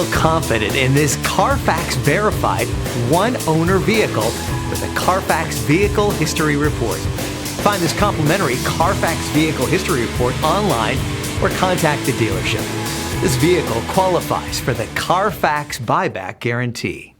Feel confident in this Carfax verified one-owner vehicle with a Carfax Vehicle History Report. Find this complimentary Carfax Vehicle History Report online or contact the dealership. This vehicle qualifies for the Carfax Buyback Guarantee.